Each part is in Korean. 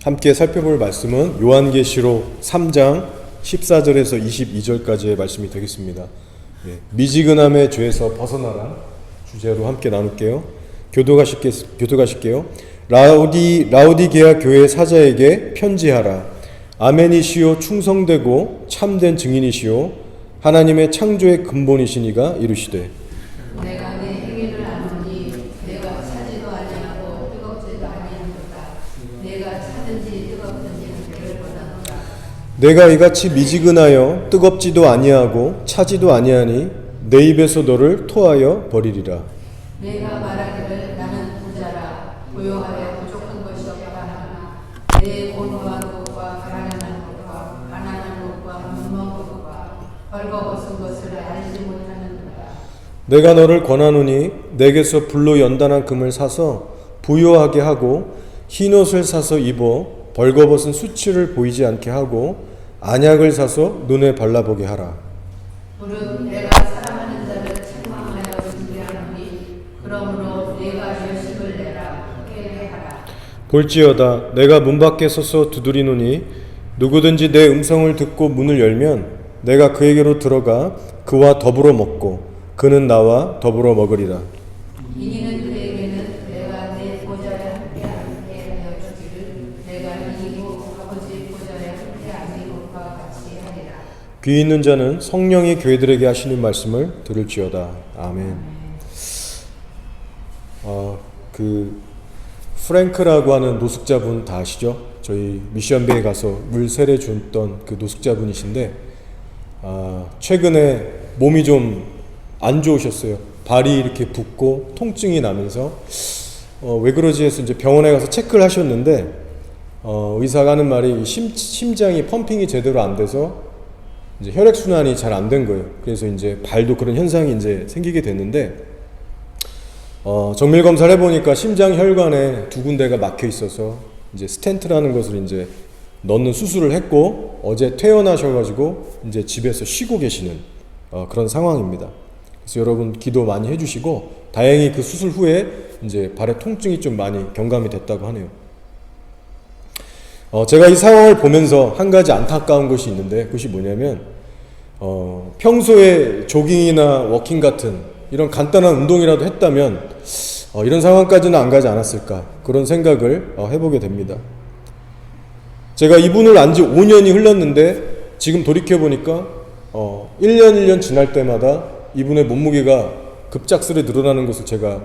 함께 살펴볼 말씀은 요한계시록 3장 14절에서 22절까지의 말씀이 되겠습니다. 미지근함의 죄에서 벗어나라 주제로 함께 나눌게요. 교도가실게요. 라오디게아 교회 사자에게 편지하라. 아멘이시오 충성되고 참된 증인이시오 하나님의 창조의 근본이시니가 이르시되 내가 내 행위를 아노니 내가 차지도 아니하고 뜨겁지도 아니하노라. 내가 차든지 뜨겁든지 그를 보다노라. 내가 이같이 미지근하여 뜨겁지도 아니하고 차지도 아니하니 내 입에서 너를 토하여 버리리라. 내가 말하기를 나는 부자라 부요하여 부족한 것이 없다 하나 내 고노한 것과 가난한 것과 문먹은 것과 벌거벗은 것을 알지 못하는도다. 내가 너를 권하노니 내게서 불로 연단한 금을 사서 부요하게 하고 흰옷을 사서 입어 벌거벗은 수치를 보이지 않게 하고 안약을 사서 눈에 발라보게 하라. 무릇 내가 사랑하는 자를 책망하여 준비하노니 그러므로 내가 열심을 내라 깨게 하라. 볼지어다 내가 문 밖에 서서 두드리노니 누구든지 내 음성을 듣고 문을 열면 내가 그에게로 들어가 그와 더불어 먹고 그는 나와 더불어 먹으리라. 이는 그에게는 내가 내 보좌에 함께 하여 주기를 내가 이기고 아버지 보좌에 함께 앉은 것과 같이 하리라. 귀 있는 자는 성령이 교회들에게 하시는 말씀을 들을지어다. 아멘. 프랭크라고 하는 노숙자분 다 아시죠? 저희 미션베이에 가서 물 세례 줬던 그 노숙자분이신데 최근에 몸이 좀 안 좋으셨어요. 발이 이렇게 붓고 통증이 나면서 왜 그러지 해서 이제 병원에 가서 체크를 하셨는데 의사가 하는 말이 심장이 펌핑이 제대로 안 돼서 이제 혈액 순환이 잘 안 된 거예요. 그래서 이제 발도 그런 현상이 이제 생기게 됐는데 정밀 검사를 해보니까 심장 혈관에 두 군데가 막혀 있어서 이제 스텐트라는 것을 이제 넣는 수술을 했고 어제 퇴원하셔가지고 이제 집에서 쉬고 계시는 그런 상황입니다. 그래서 여러분 기도 많이 해주시고 다행히 그 수술 후에 이제 발의 통증이 좀 많이 경감이 됐다고 하네요. 제가 이 상황을 보면서 한 가지 안타까운 것이 있는데 그것이 뭐냐면 평소에 조깅이나 워킹 같은 이런 간단한 운동이라도 했다면 이런 상황까지는 안 가지 않았을까 그런 생각을 해보게 됩니다. 제가 이분을 안 지 5년이 흘렀는데 지금 돌이켜보니까 1년 지날 때마다 이분의 몸무게가 급작스레 늘어나는 것을 제가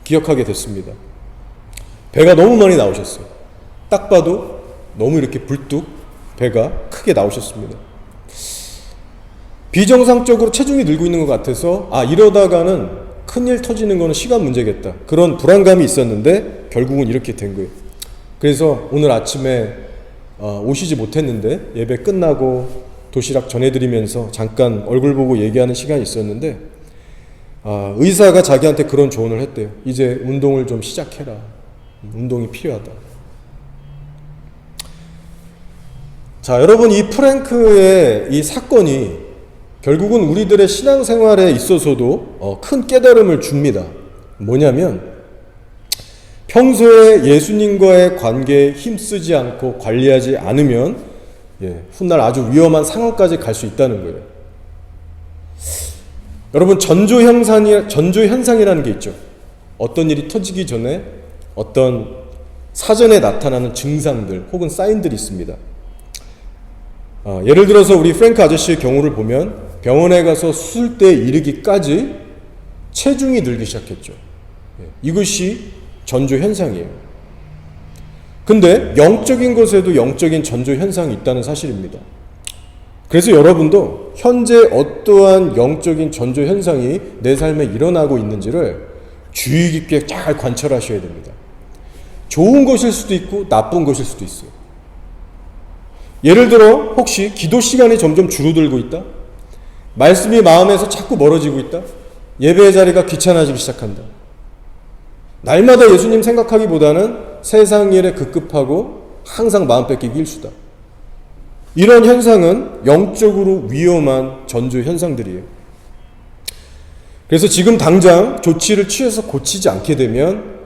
기억하게 됐습니다. 배가 너무 많이 나오셨어요. 딱 봐도 너무 이렇게 불뚝 배가 크게 나오셨습니다. 비정상적으로 체중이 늘고 있는 것 같아서 이러다가는 큰일 터지는 거는 시간 문제겠다 그런 불안감이 있었는데 결국은 이렇게 된 거예요. 그래서 오늘 아침에 오시지 못했는데 예배 끝나고 도시락 전해드리면서 잠깐 얼굴 보고 얘기하는 시간이 있었는데 의사가 자기한테 그런 조언을 했대요. 이제 운동을 좀 시작해라. 운동이 필요하다. 자, 여러분 이 프랭크의 이 사건이 결국은 우리들의 신앙생활에 있어서도 큰 깨달음을 줍니다. 뭐냐면 평소에 예수님과의 관계에 힘쓰지 않고 관리하지 않으면 훗날 아주 위험한 상황까지 갈 수 있다는 거예요. 여러분 전조 현상이라는 게 있죠. 어떤 일이 터지기 전에 어떤 사전에 나타나는 증상들 혹은 사인들이 있습니다. 예를 들어서 우리 프랭크 아저씨의 경우를 보면 병원에 가서 수술대에 이르기까지 체중이 늘기 시작했죠. 이것이 전조 현상이에요. 근데 영적인 것에도 영적인 전조 현상이 있다는 사실입니다. 그래서 여러분도 현재 어떠한 영적인 전조 현상이 내 삶에 일어나고 있는지를 주의 깊게 잘 관찰하셔야 됩니다. 좋은 것일 수도 있고 나쁜 것일 수도 있어요. 예를 들어 혹시 기도 시간이 점점 줄어들고 있다? 말씀이 마음에서 자꾸 멀어지고 있다? 예배의 자리가 귀찮아지기 시작한다. 날마다 예수님 생각하기보다는 세상 일에 급급하고 항상 마음 뺏기기 일수다. 이런 현상은 영적으로 위험한 전조 현상들이에요. 그래서 지금 당장 조치를 취해서 고치지 않게 되면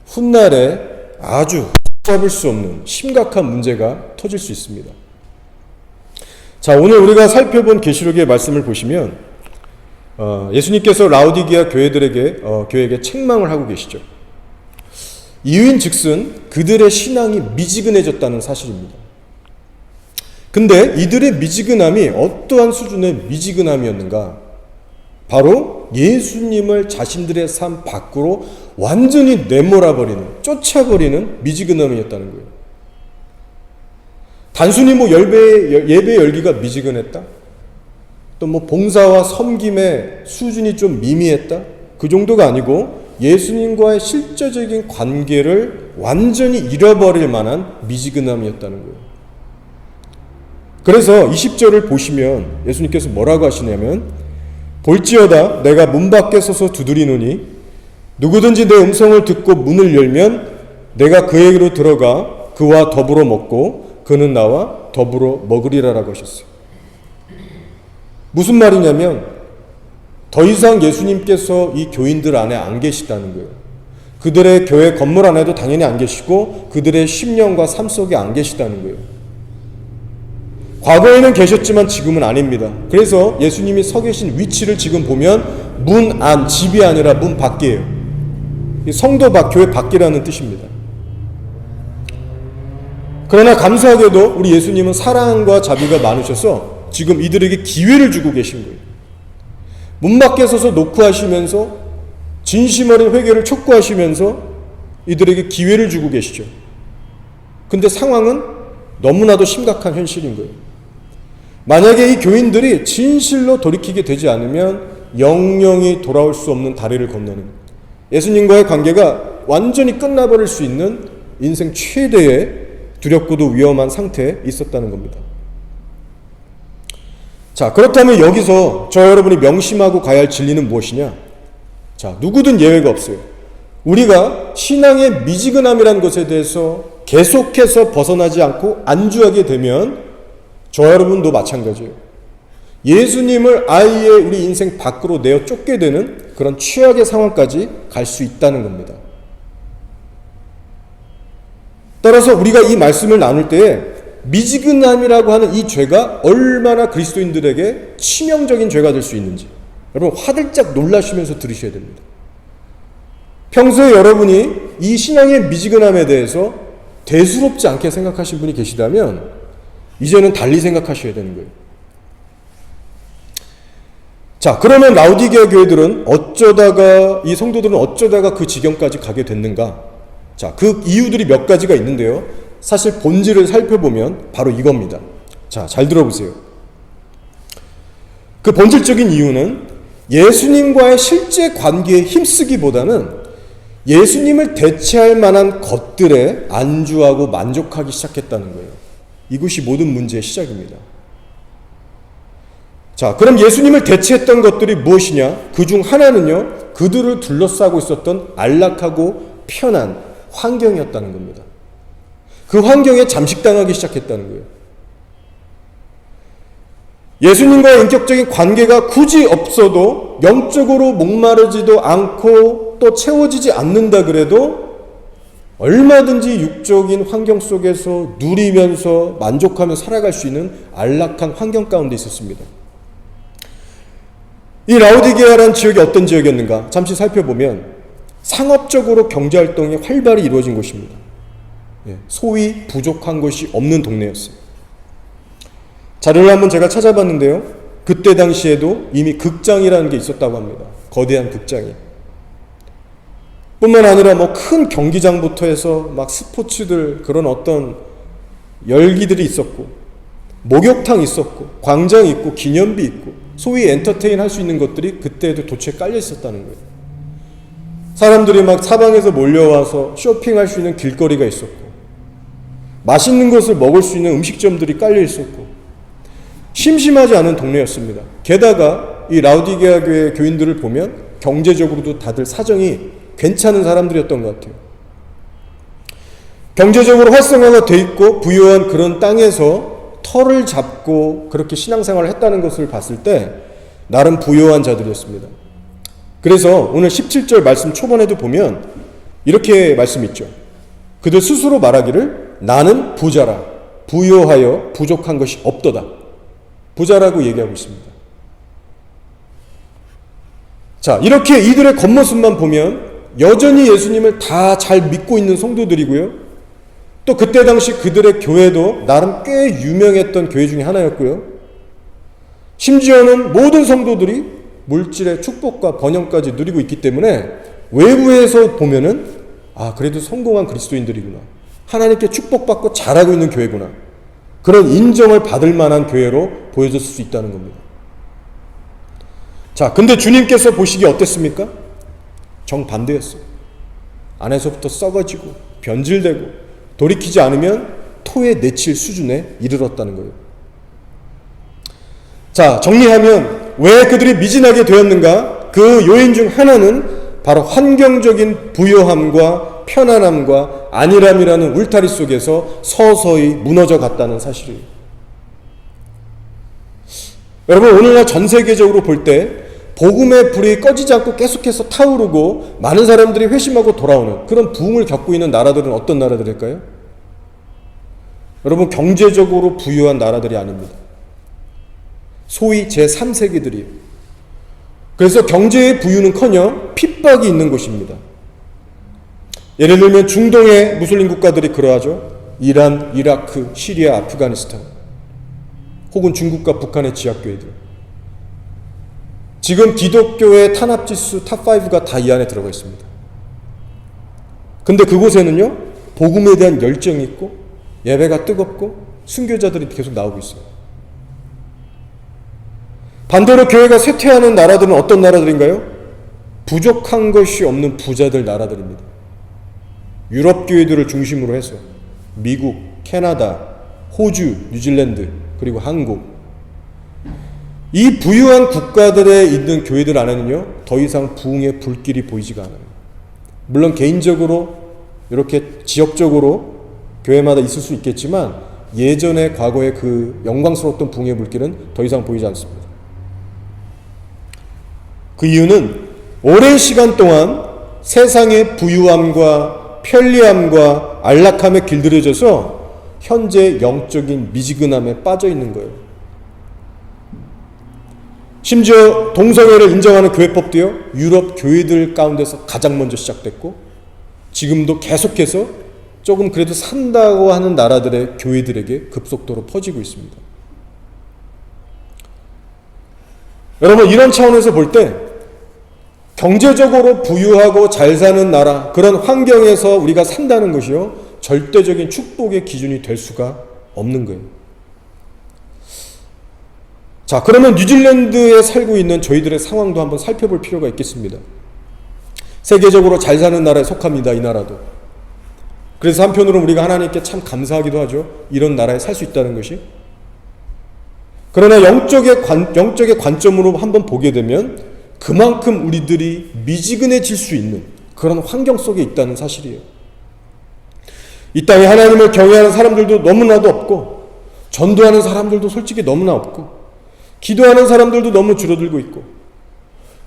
훗날에 아주 잡을 수 없는 심각한 문제가 터질 수 있습니다. 자, 오늘 우리가 살펴본 계시록의 말씀을 보시면 예수님께서 라오디게아 교회에게 책망을 하고 계시죠. 이유인즉슨 그들의 신앙이 미지근해졌다는 사실입니다. 근데 이들의 미지근함이 어떠한 수준의 미지근함이었는가? 바로 예수님을 자신들의 삶 밖으로 완전히 내몰아버리는, 쫓아버리는 미지근함이었다는 거예요. 단순히 예배 열기가 미지근했다? 또 봉사와 섬김의 수준이 좀 미미했다? 그 정도가 아니고 예수님과의 실제적인 관계를 완전히 잃어버릴 만한 미지근함이었다는 거예요. 그래서 20절을 보시면 예수님께서 뭐라고 하시냐면, 볼지어다 내가 문 밖에 서서 두드리노니 누구든지 내 음성을 듣고 문을 열면 내가 그에게로 들어가 그와 더불어 먹고 그는 나와 더불어 먹으리라라고 하셨어요. 무슨 말이냐면 더 이상 예수님께서 이 교인들 안에 안 계시다는 거예요. 그들의 교회 건물 안에도 당연히 안 계시고 그들의 심령과 삶 속에 안 계시다는 거예요. 과거에는 계셨지만 지금은 아닙니다. 그래서 예수님이 서 계신 위치를 지금 보면 문 안, 집이 아니라 문 밖이에요. 성도 밖, 교회 밖이라는 뜻입니다. 그러나 감사하게도 우리 예수님은 사랑과 자비가 많으셔서 지금 이들에게 기회를 주고 계신 거예요. 문 밖에 서서 노크하시면서 진심 어린 회개를 촉구하시면서 이들에게 기회를 주고 계시죠. 근데 상황은 너무나도 심각한 현실인 거예요. 만약에 이 교인들이 진실로 돌이키게 되지 않으면 영영이 돌아올 수 없는 다리를 건너는, 예수님과의 관계가 완전히 끝나버릴 수 있는 인생 최대의 두렵고도 위험한 상태에 있었다는 겁니다. 자, 그렇다면 여기서 저 여러분이 명심하고 가야 할 진리는 무엇이냐? 자, 누구든 예외가 없어요. 우리가 신앙의 미지근함이라는 것에 대해서 계속해서 벗어나지 않고 안주하게 되면 저 여러분도 마찬가지예요. 예수님을 아예 우리 인생 밖으로 내어 쫓게 되는 그런 최악의 상황까지 갈 수 있다는 겁니다. 따라서 우리가 이 말씀을 나눌 때에 미지근함이라고 하는 이 죄가 얼마나 그리스도인들에게 치명적인 죄가 될 수 있는지 여러분 화들짝 놀라시면서 들으셔야 됩니다. 평소에 여러분이 이 신앙의 미지근함에 대해서 대수롭지 않게 생각하신 분이 계시다면 이제는 달리 생각하셔야 되는 거예요. 자, 그러면 라오디게아 교회들은 이 성도들은 어쩌다가 그 지경까지 가게 됐는가? 자, 그 이유들이 몇 가지가 있는데요. 사실 본질을 살펴보면 바로 이겁니다. 자, 잘 들어보세요. 그 본질적인 이유는 예수님과의 실제 관계에 힘쓰기보다는 예수님을 대체할 만한 것들에 안주하고 만족하기 시작했다는 거예요. 이것이 모든 문제의 시작입니다. 자, 그럼 예수님을 대체했던 것들이 무엇이냐? 그 중 하나는요, 그들을 둘러싸고 있었던 안락하고 편한 환경이었다는 겁니다. 그 환경에 잠식당하기 시작했다는 거예요. 예수님과의 인격적인 관계가 굳이 없어도 영적으로 목마르지도 않고 또 채워지지 않는다 그래도 얼마든지 육적인 환경 속에서 누리면서 만족하며 살아갈 수 있는 안락한 환경 가운데 있었습니다. 이 라오디게아라는 지역이 어떤 지역이었는가? 잠시 살펴보면 상업적으로 경제활동이 활발히 이루어진 곳입니다. 소위 부족한 것이 없는 동네였어요. 자료를 한번 제가 찾아봤는데요. 그때 당시에도 이미 극장이라는 게 있었다고 합니다. 거대한 극장이. 뿐만 아니라 큰 경기장부터 해서 스포츠들 그런 어떤 열기들이 있었고, 목욕탕 있었고, 광장 있고, 기념비 있고, 소위 엔터테인 할 수 있는 것들이 그때에도 도처에 깔려 있었다는 거예요. 사람들이 사방에서 몰려와서 쇼핑할 수 있는 길거리가 있었고, 맛있는 것을 먹을 수 있는 음식점들이 깔려 있었고, 심심하지 않은 동네였습니다. 게다가 이 라오디게아 교회 교인들을 보면 경제적으로도 다들 사정이 괜찮은 사람들이었던 것 같아요. 경제적으로 활성화가 돼 있고 부유한 그런 땅에서 터를 잡고 그렇게 신앙생활을 했다는 것을 봤을 때 나름 부유한 자들이었습니다. 그래서 오늘 17절 말씀 초반에도 보면 이렇게 말씀 있죠. 그들 스스로 말하기를 나는 부자라 부요하여 부족한 것이 없도다. 부자라고 얘기하고 있습니다. 자, 이렇게 이들의 겉모습만 보면 여전히 예수님을 다 잘 믿고 있는 성도들이고요. 또 그때 당시 그들의 교회도 나름 꽤 유명했던 교회 중에 하나였고요. 심지어는 모든 성도들이 물질의 축복과 번영까지 누리고 있기 때문에 외부에서 보면은 그래도 성공한 그리스도인들이구나. 하나님께 축복받고 잘하고 있는 교회구나. 그런 인정을 받을 만한 교회로 보여졌을 수 있다는 겁니다. 자, 근데 주님께서 보시기에 어땠습니까? 정반대였어요. 안에서부터 썩어지고 변질되고 돌이키지 않으면 토에 내칠 수준에 이르렀다는 거예요. 자, 정리하면 왜 그들이 미진하게 되었는가? 그 요인 중 하나는 바로 환경적인 부요함과 편안함과 안일함이라는 울타리 속에서 서서히 무너져 갔다는 사실이에요. 여러분, 오늘날 전 세계적으로 볼 때 복음의 불이 꺼지지 않고 계속해서 타오르고 많은 사람들이 회심하고 돌아오는 그런 부흥을 겪고 있는 나라들은 어떤 나라들일까요? 여러분, 경제적으로 부유한 나라들이 아닙니다. 소위 제3세계들이에요. 그래서 경제의 부유는커녕 핍박이 있는 곳입니다. 예를 들면 중동의 무슬림 국가들이 그러하죠. 이란, 이라크, 시리아, 아프가니스탄, 혹은 중국과 북한의 지하교회들. 지금 기독교의 탄압지수 탑5가 다 이 안에 들어가 있습니다. 근데 그곳에는요, 복음에 대한 열정이 있고 예배가 뜨겁고 순교자들이 계속 나오고 있어요. 반대로 교회가 쇠퇴하는 나라들은 어떤 나라들인가요? 부족한 것이 없는 부자들 나라들입니다. 유럽 교회들을 중심으로 해서 미국, 캐나다, 호주, 뉴질랜드, 그리고 한국, 이 부유한 국가들에 있는 교회들 안에는요, 더 이상 부흥의 불길이 보이지가 않아요. 물론 개인적으로 이렇게 지역적으로 교회마다 있을 수 있겠지만 예전의 과거의 그 영광스러웠던 부흥의 불길은 더 이상 보이지 않습니다. 그 이유는 오랜 시간 동안 세상의 부유함과 편리함과 안락함에 길들여져서 현재 영적인 미지근함에 빠져 있는 거예요. 심지어 동성애를 인정하는 교회법도요, 유럽 교회들 가운데서 가장 먼저 시작됐고 지금도 계속해서 조금 그래도 산다고 하는 나라들의 교회들에게 급속도로 퍼지고 있습니다. 여러분, 이런 차원에서 볼 때 경제적으로 부유하고 잘 사는 나라, 그런 환경에서 우리가 산다는 것이요, 절대적인 축복의 기준이 될 수가 없는 거예요. 자, 그러면 뉴질랜드에 살고 있는 저희들의 상황도 한번 살펴볼 필요가 있겠습니다. 세계적으로 잘 사는 나라에 속합니다, 이 나라도. 그래서 한편으로 우리가 하나님께 참 감사하기도 하죠. 이런 나라에 살 수 있다는 것이. 그러나 영적의 관점으로 한번 보게 되면 그만큼 우리들이 미지근해질 수 있는 그런 환경 속에 있다는 사실이에요. 이 땅에 하나님을 경외하는 사람들도 너무나도 없고, 전도하는 사람들도 솔직히 너무나 없고, 기도하는 사람들도 너무 줄어들고 있고,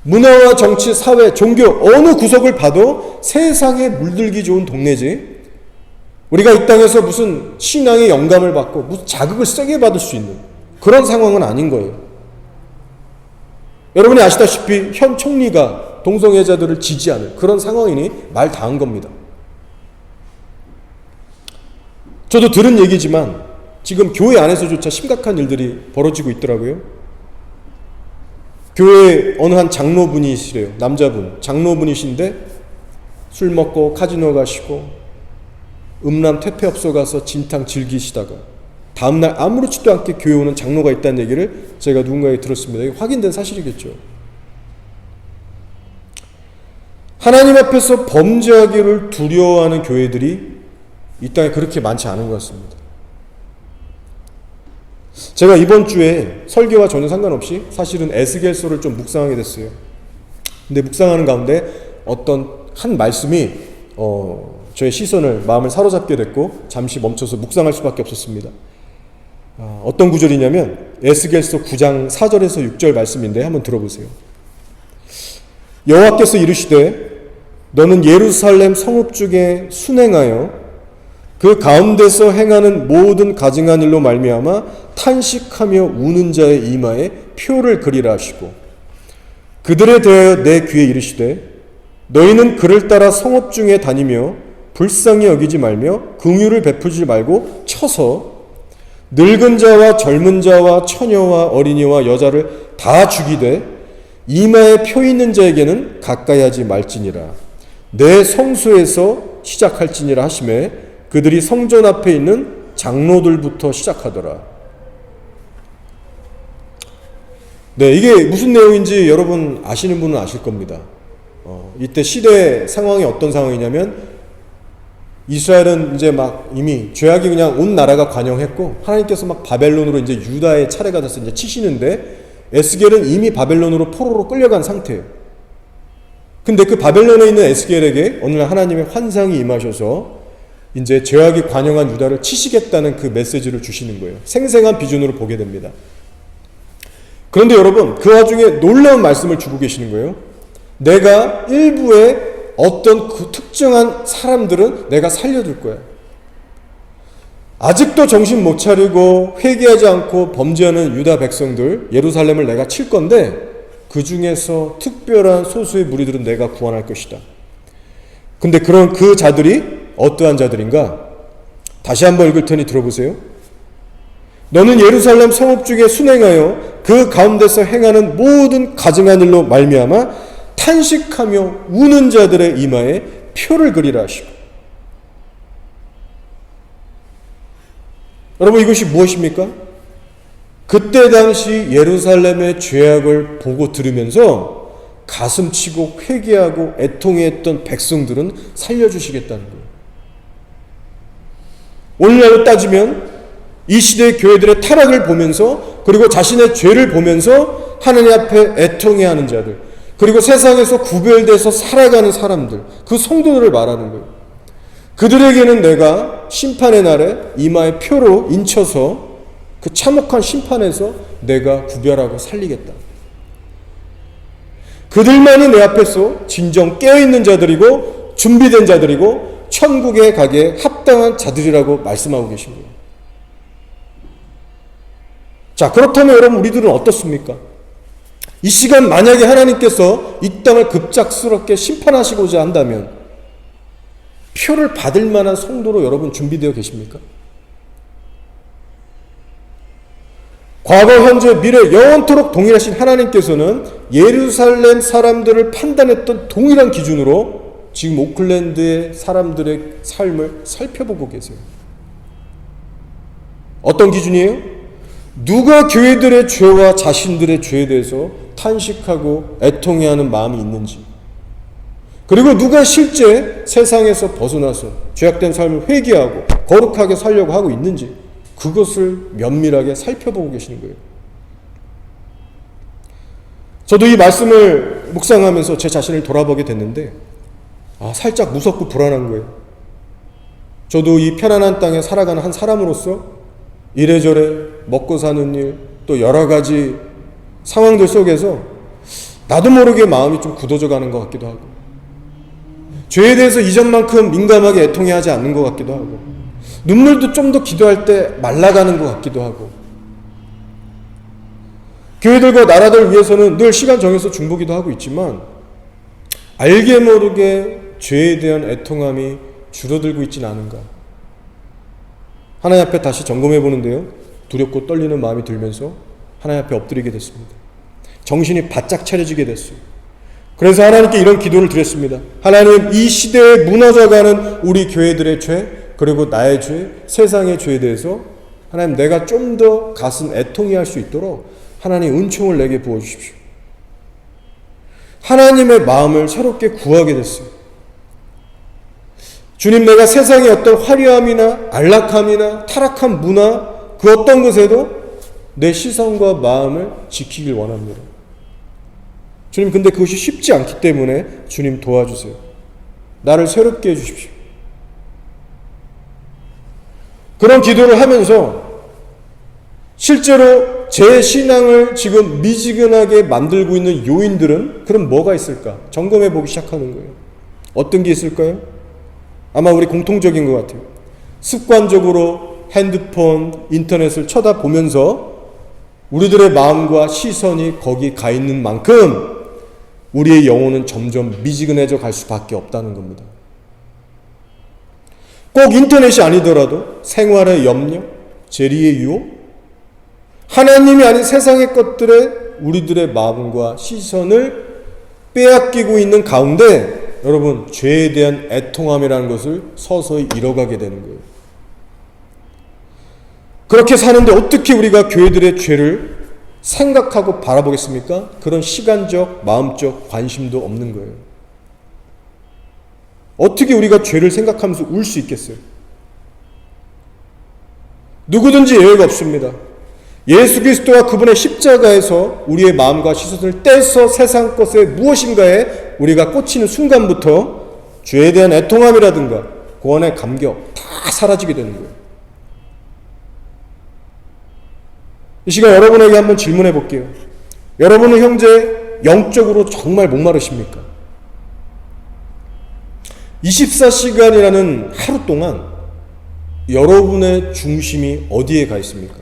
문화와 정치, 사회, 종교 어느 구석을 봐도 세상에 물들기 좋은 동네지, 우리가 이 땅에서 무슨 신앙의 영감을 받고 무슨 자극을 세게 받을 수 있는 그런 상황은 아닌 거예요. 여러분이 아시다시피 현 총리가 동성애자들을 지지하는 그런 상황이니 말 다 한 겁니다. 저도 들은 얘기지만 지금 교회 안에서조차 심각한 일들이 벌어지고 있더라고요. 교회 어느 한 장로분이시래요. 남자분, 장로분이신데 술 먹고 카지노 가시고 음란 퇴폐업소 가서 진탕 즐기시다가 다음날 아무렇지도 않게 교회 오는 장로가 있다는 얘기를 제가 누군가에게 들었습니다. 이게 확인된 사실이겠죠. 하나님 앞에서 범죄하기를 두려워하는 교회들이 이 땅에 그렇게 많지 않은 것 같습니다. 제가 이번 주에 설교와 전혀 상관없이 사실은 에스겔서를 좀 묵상하게 됐어요. 근데 묵상하는 가운데 어떤 한 말씀이 저의 시선을, 마음을 사로잡게 됐고 잠시 멈춰서 묵상할 수밖에 없었습니다. 어떤 구절이냐면 에스겔서 9장 4절에서 6절 말씀인데 한번 들어보세요. 여호와께서 이르시되 너는 예루살렘 성읍 중에 순행하여 그 가운데서 행하는 모든 가증한 일로 말미암아 탄식하며 우는 자의 이마에 표를 그리라 하시고 그들에 대하여 내 귀에 이르시되 너희는 그를 따라 성읍 중에 다니며 불쌍히 여기지 말며 긍휼을 베푸지 말고 쳐서 늙은 자와 젊은 자와 처녀와 어린이와 여자를 다 죽이되 이마에 표 있는 자에게는 가까이 하지 말지니라. 내 성소에서 시작할지니라 하시매 그들이 성전 앞에 있는 장로들부터 시작하더라. 네, 이게 무슨 내용인지 여러분 아시는 분은 아실 겁니다. 이때 시대 상황이 어떤 상황이냐면 이스라엘은 이제 막 이미 죄악이 그냥 온 나라가 관영했고 하나님께서 막 바벨론으로 이제 유다의 차례가 돼서 이제 치시는데 에스겔은 이미 바벨론으로 포로로 끌려간 상태예요. 근데 그 바벨론에 있는 에스겔에게 어느 날 하나님의 환상이 임하셔서 이제 죄악이 관영한 유다를 치시겠다는 그 메시지를 주시는 거예요. 생생한 비전으로 보게 됩니다. 그런데 여러분 그 와중에 놀라운 말씀을 주고 계시는 거예요. 내가 일부의 어떤 그 특정한 사람들은 내가 살려둘 거야. 아직도 정신 못 차리고 회개하지 않고 범죄하는 유다 백성들 예루살렘을 내가 칠 건데 그 중에서 특별한 소수의 무리들은 내가 구원할 것이다. 근데 그런 그 자들이 어떠한 자들인가? 다시 한번 읽을 테니 들어보세요. 너는 예루살렘 성읍 중에 순행하여 그 가운데서 행하는 모든 가증한 일로 말미암아 탄식하며 우는 자들의 이마에 표를 그리라 하시고. 여러분 이것이 무엇입니까? 그때 당시 예루살렘의 죄악을 보고 들으면서 가슴치고 회개하고 애통해했던 백성들은 살려주시겠다는 거예요. 오늘날로 따지면 이 시대의 교회들의 타락을 보면서 그리고 자신의 죄를 보면서 하나님 앞에 애통해하는 자들 그리고 세상에서 구별돼서 살아가는 사람들 그 성도들을 말하는 거예요. 그들에게는 내가 심판의 날에 이마에 표로 인쳐서 그 참혹한 심판에서 내가 구별하고 살리겠다. 그들만이 내 앞에서 진정 깨어있는 자들이고 준비된 자들이고 천국에 가기에 합당한 자들이라고 말씀하고 계신 거예요. 자, 그렇다면 여러분 우리들은 어떻습니까? 이 시간 만약에 하나님께서 이 땅을 급작스럽게 심판하시고자 한다면 표를 받을 만한 성도로 여러분 준비되어 계십니까? 과거, 현재, 미래 영원토록 동일하신 하나님께서는 예루살렘 사람들을 판단했던 동일한 기준으로 지금 오클랜드의 사람들의 삶을 살펴보고 계세요. 어떤 기준이에요? 누가 교회들의 죄와 자신들의 죄에 대해서 탄식하고 애통해하는 마음이 있는지, 그리고 누가 실제 세상에서 벗어나서 죄악된 삶을 회개하고 거룩하게 살려고 하고 있는지 그것을 면밀하게 살펴보고 계시는 거예요. 저도 이 말씀을 묵상하면서 제 자신을 돌아보게 됐는데 살짝 무섭고 불안한 거예요. 저도 이 편안한 땅에 살아가는 한 사람으로서 이래저래 먹고 사는 일, 또 여러 가지 상황들 속에서 나도 모르게 마음이 좀 굳어져 가는 것 같기도 하고, 죄에 대해서 이전만큼 민감하게 애통해하지 않는 것 같기도 하고, 눈물도 좀 더 기도할 때 말라가는 것 같기도 하고, 교회들과 나라들 위해서는 늘 시간 정해서 중보기도 하고 있지만 알게 모르게 죄에 대한 애통함이 줄어들고 있지는 않은가. 하나님 앞에 다시 점검해 보는데요, 두렵고 떨리는 마음이 들면서 하나님 앞에 엎드리게 됐습니다. 정신이 바짝 차려지게 됐어요. 그래서 하나님께 이런 기도를 드렸습니다. 하나님, 이 시대에 무너져가는 우리 교회들의 죄, 그리고 나의 죄, 세상의 죄에 대해서 하나님, 내가 좀 더 가슴 애통해 할 수 있도록 하나님 은총을 내게 부어주십시오. 하나님의 마음을 새롭게 구하게 됐어요. 주님, 내가 세상의 어떤 화려함이나 안락함이나 타락한 문화, 그 어떤 것에도 내 시선과 마음을 지키길 원합니다. 주님, 근데 그것이 쉽지 않기 때문에 주님 도와주세요. 나를 새롭게 해주십시오. 그런 기도를 하면서 실제로 제 신앙을 지금 미지근하게 만들고 있는 요인들은 그럼 뭐가 있을까? 점검해 보기 시작하는 거예요. 어떤 게 있을까요? 아마 우리 공통적인 것 같아요. 습관적으로 핸드폰, 인터넷을 쳐다보면서 우리들의 마음과 시선이 거기 가 있는 만큼 우리의 영혼은 점점 미지근해져 갈 수밖에 없다는 겁니다. 꼭 인터넷이 아니더라도 생활의 염려, 재리의 유혹, 하나님이 아닌 세상의 것들에 우리들의 마음과 시선을 빼앗기고 있는 가운데 여러분, 죄에 대한 애통함이라는 것을 서서히 잃어가게 되는 거예요. 그렇게 사는데 어떻게 우리가 교회들의 죄를 생각하고 바라보겠습니까? 그런 시간적, 마음적 관심도 없는 거예요. 어떻게 우리가 죄를 생각하면서 울 수 있겠어요? 누구든지 예외가 없습니다. 예수 그리스도와 그분의 십자가에서 우리의 마음과 시선을 떼서 세상 것에 무엇인가에 우리가 꽂히는 순간부터 죄에 대한 애통함이라든가 구원의 감격 다 사라지게 되는 거예요. 이 시간 여러분에게 한번 질문해 볼게요. 여러분은 현재 영적으로 정말 목마르십니까? 24시간이라는 하루 동안 여러분의 중심이 어디에 가 있습니까?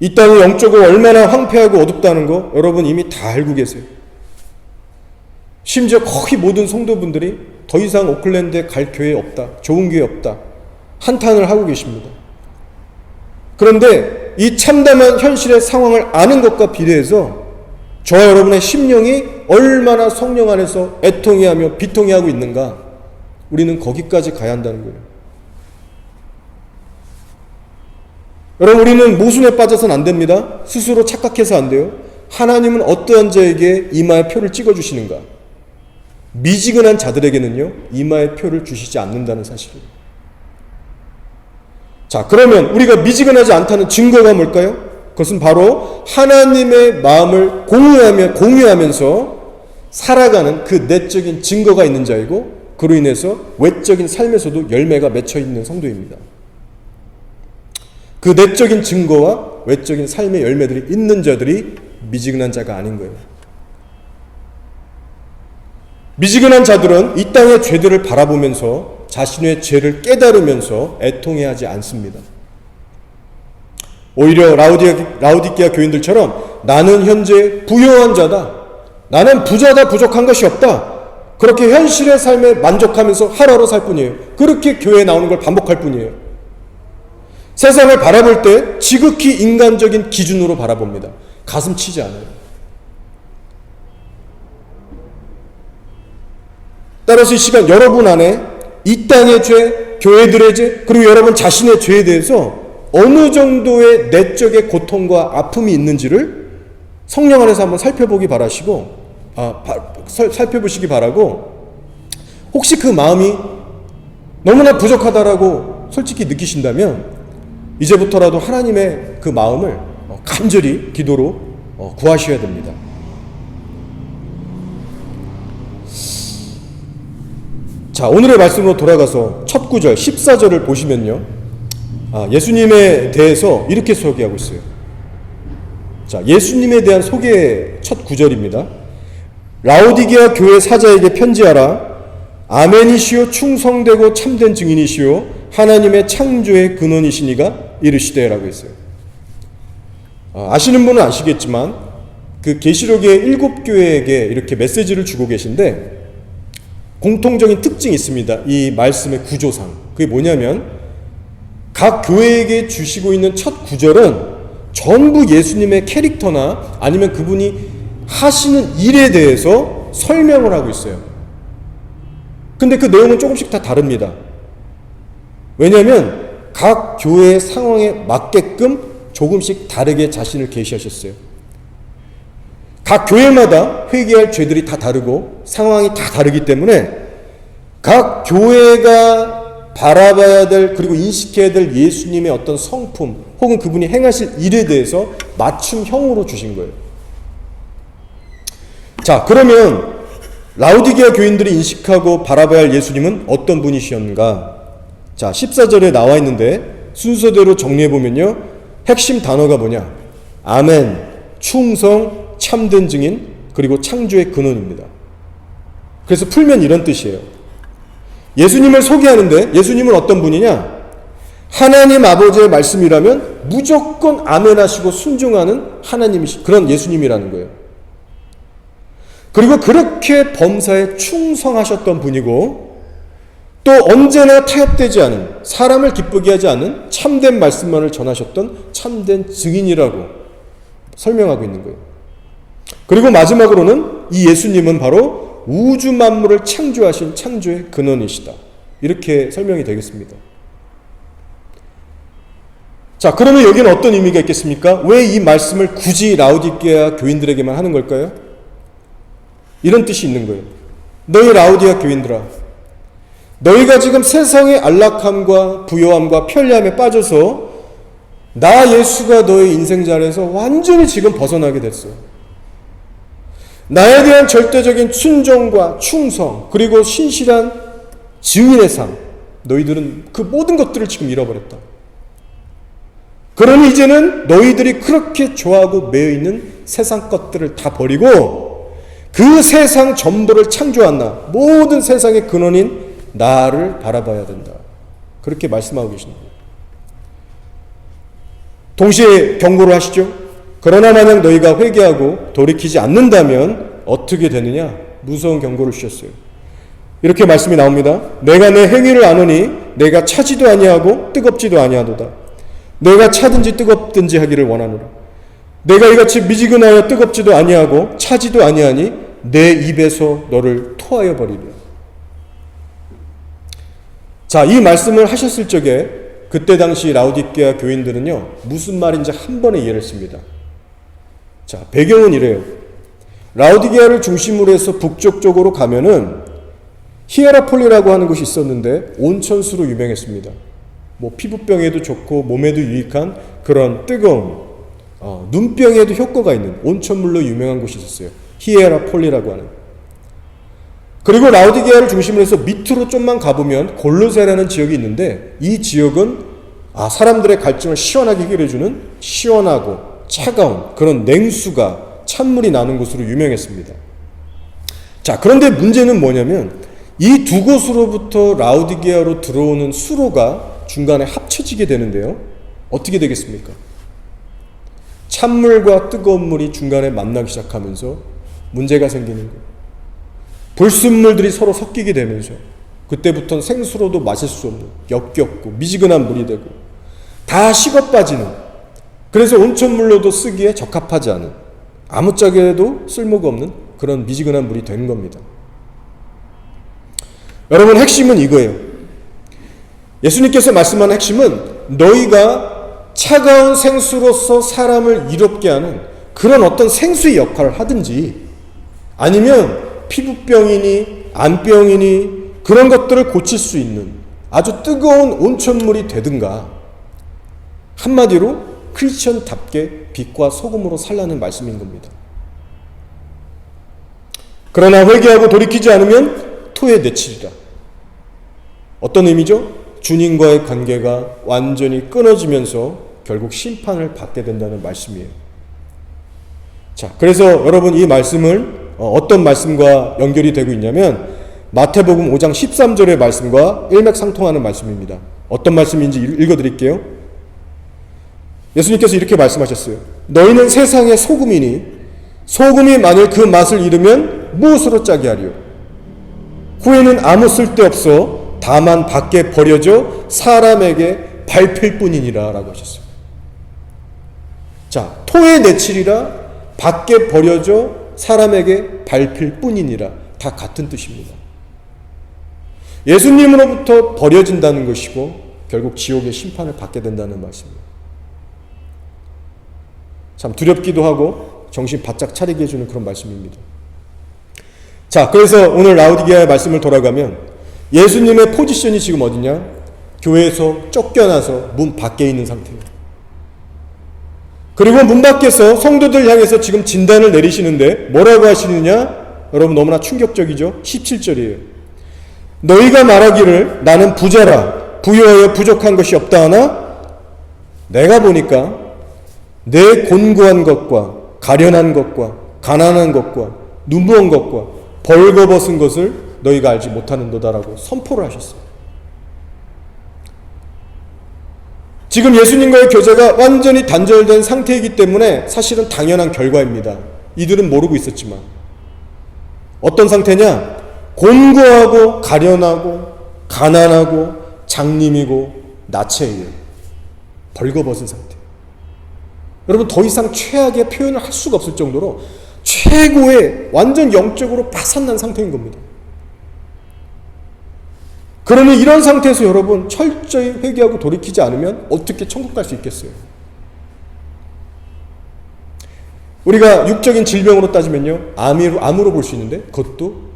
이 땅이 영적으로 얼마나 황폐하고 어둡다는 거 여러분 이미 다 알고 계세요. 심지어 거의 모든 성도분들이 더 이상 오클랜드에 갈 교회 없다, 좋은 교회 없다 한탄을 하고 계십니다. 그런데 이 참담한 현실의 상황을 아는 것과 비례해서 저와 여러분의 심령이 얼마나 성령 안에서 애통해하며 비통해하고 있는가, 우리는 거기까지 가야 한다는 거예요. 여러분, 우리는 모순에 빠져서는 안 됩니다. 스스로 착각해서 안 돼요. 하나님은 어떠한 자에게 이마에 표를 찍어주시는가? 미지근한 자들에게는요, 이마에 표를 주시지 않는다는 사실이에요. 자, 그러면 우리가 미지근하지 않다는 증거가 뭘까요? 그것은 바로 하나님의 마음을 공유하면서 살아가는 그 내적인 증거가 있는 자이고, 그로 인해서 외적인 삶에서도 열매가 맺혀 있는 성도입니다. 그 내적인 증거와 외적인 삶의 열매들이 있는 자들이 미지근한 자가 아닌 거예요. 미지근한 자들은 이 땅의 죄들을 바라보면서 자신의 죄를 깨달으면서 애통해하지 않습니다. 오히려 라오디게아 교인들처럼 나는 현재 부유한 자다, 나는 부자다, 부족한 것이 없다, 그렇게 현실의 삶에 만족하면서 하루하루 살 뿐이에요. 그렇게 교회에 나오는 걸 반복할 뿐이에요. 세상을 바라볼 때 지극히 인간적인 기준으로 바라봅니다. 가슴 치지 않아요. 따라서 이 시간 여러분 안에 이 땅의 죄, 교회들의 죄, 그리고 여러분 자신의 죄에 대해서 어느 정도의 내적의 고통과 아픔이 있는지를 성령 안에서 한번 살펴보시기 바라고, 혹시 그 마음이 너무나 부족하다라고 솔직히 느끼신다면 이제부터라도 하나님의 그 마음을 간절히 기도로 구하셔야 됩니다. 자, 오늘의 말씀으로 돌아가서 첫 구절 14절을 보시면요, 예수님에 대해서 이렇게 소개하고 있어요. 자, 예수님에 대한 소개의 첫 구절입니다. 라오디게아 교회 사자에게 편지하라. 아멘이시오 충성되고 참된 증인이시오 하나님의 창조의 근원이시니가 이르시되 라고 했어요. 아시는 분은 아시겠지만 그 계시록의 7교회에게 이렇게 메시지를 주고 계신데 공통적인 특징이 있습니다. 이 말씀의 구조상. 그게 뭐냐면 각 교회에게 주시고 있는 첫 구절은 전부 예수님의 캐릭터나 아니면 그분이 하시는 일에 대해서 설명을 하고 있어요. 근데 그 내용은 조금씩 다 다릅니다. 왜냐하면 각 교회의 상황에 맞게끔 조금씩 다르게 자신을 계시하셨어요. 각 교회마다 회개할 죄들이 다 다르고 상황이 다 다르기 때문에 각 교회가 바라봐야 될, 그리고 인식해야 될 예수님의 어떤 성품 혹은 그분이 행하실 일에 대해서 맞춤형으로 주신 거예요. 자, 그러면 라오디게아 교인들이 인식하고 바라봐야 할 예수님은 어떤 분이셨는가? 자, 14절에 나와 있는데 순서대로 정리해보면요, 핵심 단어가 뭐냐? 아멘, 충성, 참된 증인, 그리고 창조의 근원입니다. 그래서 풀면 이런 뜻이에요. 예수님을 소개하는데 예수님은 어떤 분이냐? 하나님 아버지의 말씀이라면 무조건 아멘하시고 순종하는 하나님이시, 그런 예수님이라는 거예요. 그리고 그렇게 범사에 충성하셨던 분이고, 또 언제나 타협되지 않은, 사람을 기쁘게 하지 않은 참된 말씀만을 전하셨던 참된 증인이라고 설명하고 있는 거예요. 그리고 마지막으로는 이 예수님은 바로 우주 만물을 창조하신 창조의 근원이시다, 이렇게 설명이 되겠습니다. 자, 그러면 여기는 어떤 의미가 있겠습니까? 왜 이 말씀을 굳이 라오디게아 교인들에게만 하는 걸까요? 이런 뜻이 있는 거예요. 너희 라오디게아 교인들아, 너희가 지금 세상의 안락함과 부요함과 편리함에 빠져서 나 예수가 너의 인생자리에서 완전히 지금 벗어나게 됐어. 나에 대한 절대적인 순종과 충성, 그리고 신실한 증인의 삶, 너희들은 그 모든 것들을 지금 잃어버렸다. 그러니 이제는 너희들이 그렇게 좋아하고 매여있는 세상 것들을 다 버리고 그 세상 전부를 창조한 나, 모든 세상의 근원인 나를 바라봐야 된다, 그렇게 말씀하고 계십니다. 동시에 경고를 하시죠. 그러나 만약 너희가 회개하고 돌이키지 않는다면 어떻게 되느냐? 무서운 경고를 주셨어요. 이렇게 말씀이 나옵니다. 내가 내 행위를 아노니 내가 차지도 아니하고 뜨겁지도 아니하도다. 내가 차든지 뜨겁든지 하기를 원하노라. 내가 이같이 미지근하여 뜨겁지도 아니하고 차지도 아니하니 내 입에서 너를 토하여 버리리라. 자, 이 말씀을 하셨을 적에 그때 당시 라오디게아 교인들은요, 무슨 말인지 한 번에 이해를 했습니다. 자, 배경은 이래요. 라오디게아를 중심으로 해서 북쪽 쪽으로 가면은 히에라폴리라고 하는 곳이 있었는데 온천수로 유명했습니다. 뭐 피부병에도 좋고 몸에도 유익한 그런 뜨거운 눈병에도 효과가 있는 온천물로 유명한 곳이 있었어요. 히에라폴리라고 하는. 그리고 라오디게아를 중심으로 해서 밑으로 좀만 가보면 골로새라는 지역이 있는데, 이 지역은 사람들의 갈증을 시원하게 해결해주는 시원하고 차가운 그런 냉수가 찬물이 나는 곳으로 유명했습니다. 자, 그런데 문제는 뭐냐면 이 두 곳으로부터 라오디게아로 들어오는 수로가 중간에 합쳐지게 되는데요, 어떻게 되겠습니까? 찬물과 뜨거운 물이 중간에 만나기 시작하면서 문제가 생기는 거예요. 불순물들이 서로 섞이게 되면서 그때부터는 생수로도 마실 수 없는 역겹고 미지근한 물이 되고 다 식어 빠지는, 그래서 온천물로도 쓰기에 적합하지 않은, 아무짝에도 쓸모가 없는 그런 미지근한 물이 된 겁니다. 여러분, 핵심은 이거예요. 예수님께서 말씀하는 핵심은 너희가 차가운 생수로서 사람을 이롭게 하는 그런 어떤 생수의 역할을 하든지, 아니면 피부병이니 안병이니 그런 것들을 고칠 수 있는 아주 뜨거운 온천물이 되든가, 한마디로 크리스천답게 빛과 소금으로 살라는 말씀인 겁니다. 그러나 회개하고 돌이키지 않으면 토에 내치리라. 어떤 의미죠? 주님과의 관계가 완전히 끊어지면서 결국 심판을 받게 된다는 말씀이에요. 자, 그래서 여러분, 이 말씀을 어떤 말씀과 연결이 되고 있냐면 마태복음 5장 13절의 말씀과 일맥상통하는 말씀입니다. 어떤 말씀인지 읽어드릴게요. 예수님께서 이렇게 말씀하셨어요. 너희는 세상의 소금이니 소금이 만일 그 맛을 잃으면 무엇으로 짜게 하리요? 후에는 아무 쓸데없어 다만 밖에 버려져 사람에게 밟힐 뿐이니라 라고 하셨어요. 자, 토에 내치리라, 밖에 버려져 사람에게 밟힐 뿐이니라, 다 같은 뜻입니다. 예수님으로부터 버려진다는 것이고 결국 지옥의 심판을 받게 된다는 말씀입니다. 참 두렵기도 하고 정신 바짝 차리게 해주는 그런 말씀입니다. 자, 그래서 오늘 라오디게아의 말씀을 돌아가면 예수님의 포지션이 지금 어디냐? 교회에서 쫓겨나서 문 밖에 있는 상태예요. 그리고 문 밖에서 성도들 향해서 지금 진단을 내리시는데 뭐라고 하시느냐? 여러분, 너무나 충격적이죠? 17절이에요. 너희가 말하기를 나는 부자라 부유하여 부족한 것이 없다 하나 내가 보니까 내 곤고한 것과 가련한 것과 가난한 것과 누부한 것과 벌거벗은 것을 너희가 알지 못하는도다라고 선포를 하셨어요. 지금 예수님과의 교제가 완전히 단절된 상태이기 때문에 사실은 당연한 결과입니다. 이들은 모르고 있었지만. 어떤 상태냐? 곤고하고 가련하고 가난하고 장님이고 나체예요. 벌거벗은 상태. 여러분, 더 이상 최악의 표현을 할 수가 없을 정도로 최고의 완전 영적으로 파산난 상태인 겁니다. 그러니 이런 상태에서 여러분 철저히 회개하고 돌이키지 않으면 어떻게 천국 갈 수 있겠어요? 우리가 육적인 질병으로 따지면요, 암으로 볼 수 있는데 그것도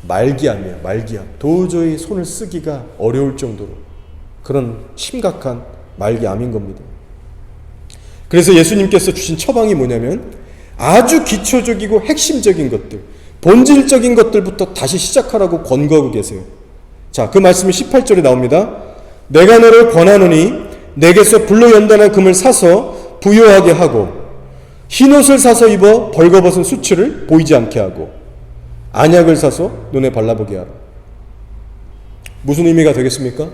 말기암이에요. 말기암. 도저히 손을 쓰기가 어려울 정도로 그런 심각한 말기암인 겁니다. 그래서 예수님께서 주신 처방이 뭐냐면 아주 기초적이고 핵심적인 것들, 본질적인 것들부터 다시 시작하라고 권고하고 계세요. 자, 그 말씀이 18절에 나옵니다. 내가 너를 권하노니 내게서 불로 연단한 금을 사서 부요하게 하고 흰옷을 사서 입어 벌거벗은 수치를 보이지 않게 하고 안약을 사서 눈에 발라보게 하라. 무슨 의미가 되겠습니까?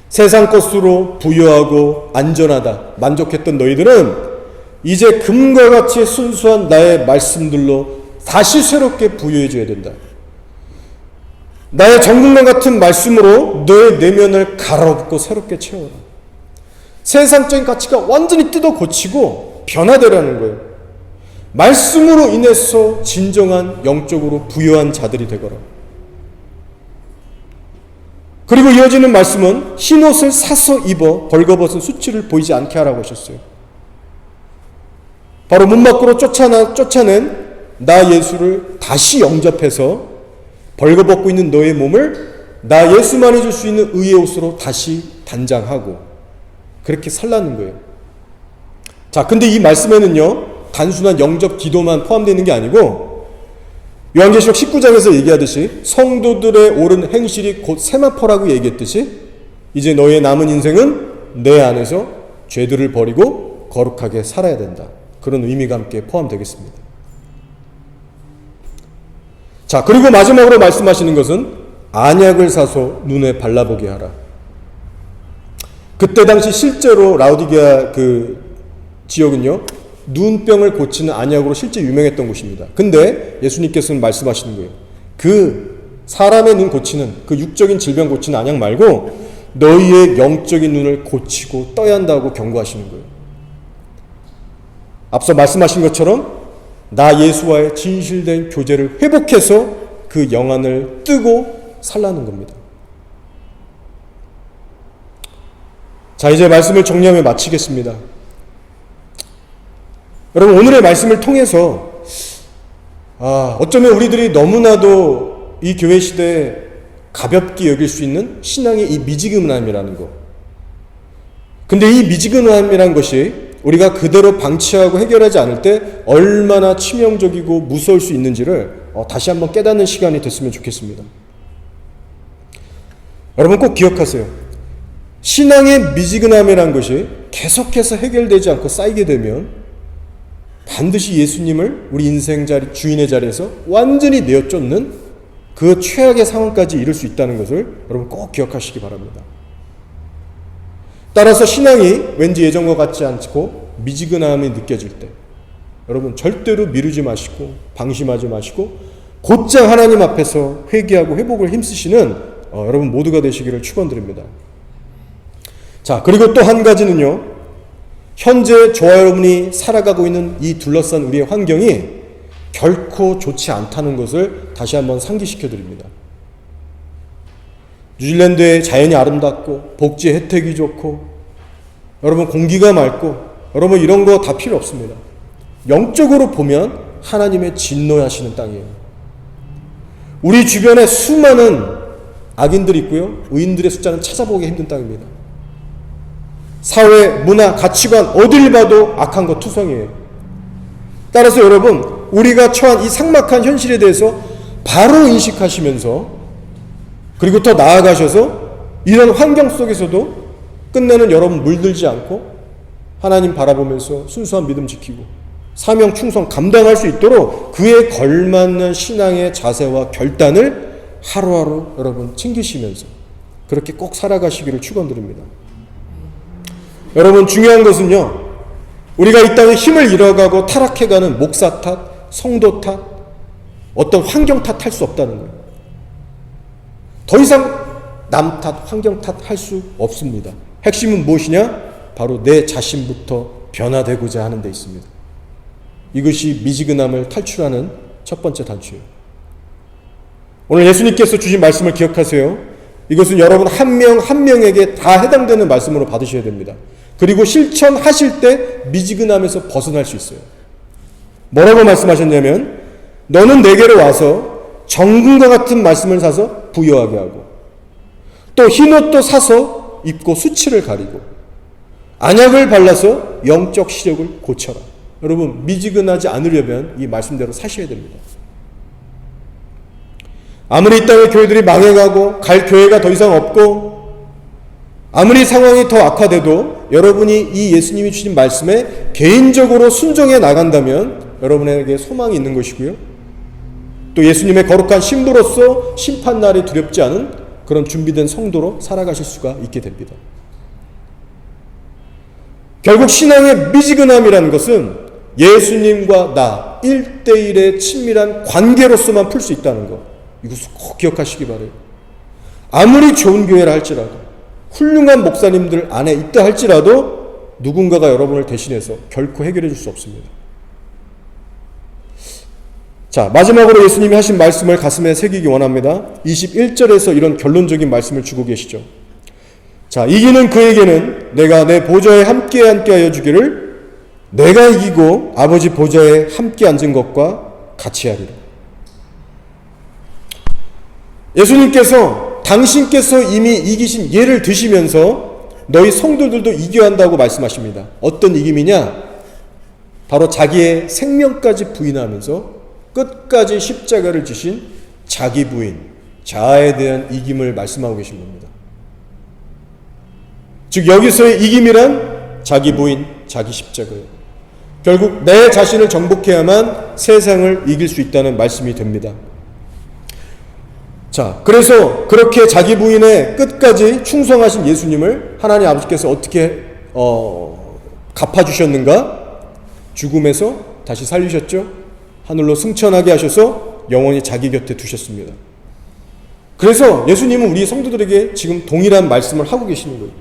세상 것으로 부유하고 안전하다 만족했던 너희들은 이제 금과 같이 순수한 나의 말씀들로 다시 새롭게 부유해져야 된다. 나의 정금과 같은 말씀으로 너의 내면을 갈아엎고 새롭게 채워라. 세상적인 가치가 완전히 뜯어 고치고 변화되라는 거예요. 말씀으로 인해서 진정한 영적으로 부유한 자들이 되거라. 그리고 이어지는 말씀은 흰옷을 사서 입어 벌거벗은 수치를 보이지 않게 하라고 하셨어요. 바로 문 밖으로 쫓아낸 나 예수를 다시 영접해서 벌거벗고 있는 너의 몸을 나 예수만이 줄 수 있는 의의 옷으로 다시 단장하고 그렇게 살라는 거예요. 자, 근데 이 말씀에는요, 단순한 영접 기도만 포함되어 있는 게 아니고 요한계시록 19장에서 얘기하듯이 성도들의 옳은 행실이 곧 세마포라고 얘기했듯이 이제 너의 남은 인생은 내 안에서 죄들을 버리고 거룩하게 살아야 된다. 그런 의미가 함께 포함되겠습니다. 자, 그리고 마지막으로 말씀하시는 것은 안약을 사서 눈에 발라보게 하라. 그때 당시 실제로 라우디게아 그 지역은요, 눈병을 고치는 안약으로 실제 유명했던 곳입니다. 근데 예수님께서는 말씀하시는 거예요. 그 사람의 눈 고치는, 그 육적인 질병 고치는 안약 말고 너희의 영적인 눈을 고치고 떠야 한다고 경고하시는 거예요. 앞서 말씀하신 것처럼 나 예수와의 진실된 교제를 회복해서 그 영안을 뜨고 살라는 겁니다. 자, 이제 말씀을 정리하며 마치겠습니다. 여러분, 오늘의 말씀을 통해서 어쩌면 우리들이 너무나도 이 교회 시대에 가볍게 여길 수 있는 신앙의 이 미지근함이라는 것. 근데 이 미지근함이라는 것이 우리가 그대로 방치하고 해결하지 않을 때 얼마나 치명적이고 무서울 수 있는지를 다시 한번 깨닫는 시간이 됐으면 좋겠습니다. 여러분 꼭 기억하세요. 신앙의 미지근함이라는 것이 계속해서 해결되지 않고 쌓이게 되면 반드시 예수님을 우리 인생 자리, 주인의 자리에서 완전히 내어쫓는 그 최악의 상황까지 이룰 수 있다는 것을 여러분 꼭 기억하시기 바랍니다. 따라서 신앙이 왠지 예전과 같지 않고 미지근함이 느껴질 때 여러분 절대로 미루지 마시고 방심하지 마시고 곧장 하나님 앞에서 회개하고 회복을 힘쓰시는 여러분 모두가 되시기를 축원드립니다. 자, 그리고 또 한 가지는요, 현재 저와 여러분이 살아가고 있는 이 둘러싼 우리의 환경이 결코 좋지 않다는 것을 다시 한번 상기시켜 드립니다. 뉴질랜드의 자연이 아름답고 복지 혜택이 좋고 여러분 공기가 맑고 여러분 이런 거 다 필요 없습니다. 영적으로 보면 하나님의 진노하시는 땅이에요. 우리 주변에 수많은 악인들이 있고요, 의인들의 숫자는 찾아보기 힘든 땅입니다. 사회, 문화, 가치관 어딜 봐도 악한 것 투성이에요. 따라서 여러분 우리가 처한 이 삭막한 현실에 대해서 바로 인식하시면서 그리고 더 나아가셔서 이런 환경 속에서도 끝내는 여러분 물들지 않고 하나님 바라보면서 순수한 믿음 지키고 사명 충성 감당할 수 있도록 그에 걸맞는 신앙의 자세와 결단을 하루하루 여러분 챙기시면서 그렇게 꼭 살아가시기를 축원드립니다. 여러분 중요한 것은요, 우리가 이 땅에 힘을 잃어가고 타락해가는 목사 탓, 성도 탓, 어떤 환경 탓 할 수 없다는 거예요. 더 이상 남 탓, 환경 탓 할 수 없습니다. 핵심은 무엇이냐? 바로 내 자신부터 변화되고자 하는 데 있습니다. 이것이 미지근함을 탈출하는 첫 번째 단추예요. 오늘 예수님께서 주신 말씀을 기억하세요. 이것은 여러분 한 명 한 명에게 다 해당되는 말씀으로 받으셔야 됩니다. 그리고 실천하실 때 미지근함에서 벗어날 수 있어요. 뭐라고 말씀하셨냐면, 너는 내게로 와서 정금과 같은 말씀을 사서 부여하게 하고, 또 흰옷도 사서 입고 수치를 가리고, 안약을 발라서 영적 시력을 고쳐라. 여러분, 미지근하지 않으려면 이 말씀대로 사셔야 됩니다. 아무리 이 땅의 교회들이 망해가고 갈 교회가 더 이상 없고 아무리 상황이 더 악화돼도 여러분이 이 예수님이 주신 말씀에 개인적으로 순종해 나간다면 여러분에게 소망이 있는 것이고요. 또 예수님의 거룩한 신부로서 심판날이 두렵지 않은 그런 준비된 성도로 살아가실 수가 있게 됩니다. 결국 신앙의 미지근함이라는 것은 예수님과 나 1대1의 친밀한 관계로서만 풀 수 있다는 것, 이것을 꼭 기억하시기 바라요. 아무리 좋은 교회라 할지라도, 훌륭한 목사님들 안에 있다 할지라도 누군가가 여러분을 대신해서 결코 해결해 줄 수 없습니다. 자, 마지막으로 예수님이 하신 말씀을 가슴에 새기기 원합니다. 21절에서 이런 결론적인 말씀을 주고 계시죠. 자, 이기는 그에게는 내가 내 보좌에 함께 하여 주기를, 내가 이기고 아버지 보좌에 함께 앉은 것과 같이 하리라. 예수님께서 당신께서 이미 이기신 예를 드시면서 너희 성도들도 이겨야 한다고 말씀하십니다. 어떤 이김이냐? 바로 자기의 생명까지 부인하면서 끝까지 십자가를 지신 자기 부인, 자아에 대한 이김을 말씀하고 계신 겁니다. 즉 여기서의 이김이란 자기 부인, 자기 십자가예요. 결국 내 자신을 정복해야만 세상을 이길 수 있다는 말씀이 됩니다. 자, 그래서 그렇게 자기 부인의 끝까지 충성하신 예수님을 하나님 아버지께서 어떻게 갚아주셨는가? 죽음에서 다시 살리셨죠. 하늘로 승천하게 하셔서 영원히 자기 곁에 두셨습니다. 그래서 예수님은 우리 성도들에게 지금 동일한 말씀을 하고 계시는 거예요.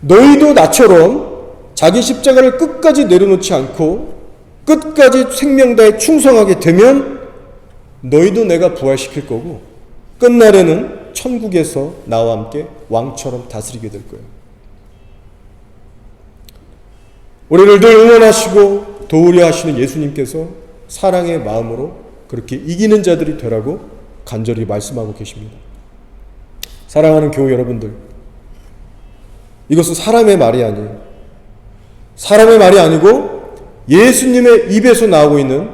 너희도 나처럼 자기 십자가를 끝까지 내려놓지 않고 끝까지 생명 다해 충성하게 되면 너희도 내가 부활시킬 거고 끝날에는 천국에서 나와 함께 왕처럼 다스리게 될 거예요. 우리를 늘 응원하시고 도우려 하시는 예수님께서 사랑의 마음으로 그렇게 이기는 자들이 되라고 간절히 말씀하고 계십니다. 사랑하는 교우 여러분들, 이것은 사람의 말이 아니에요. 사람의 말이 아니고 예수님의 입에서 나오고 있는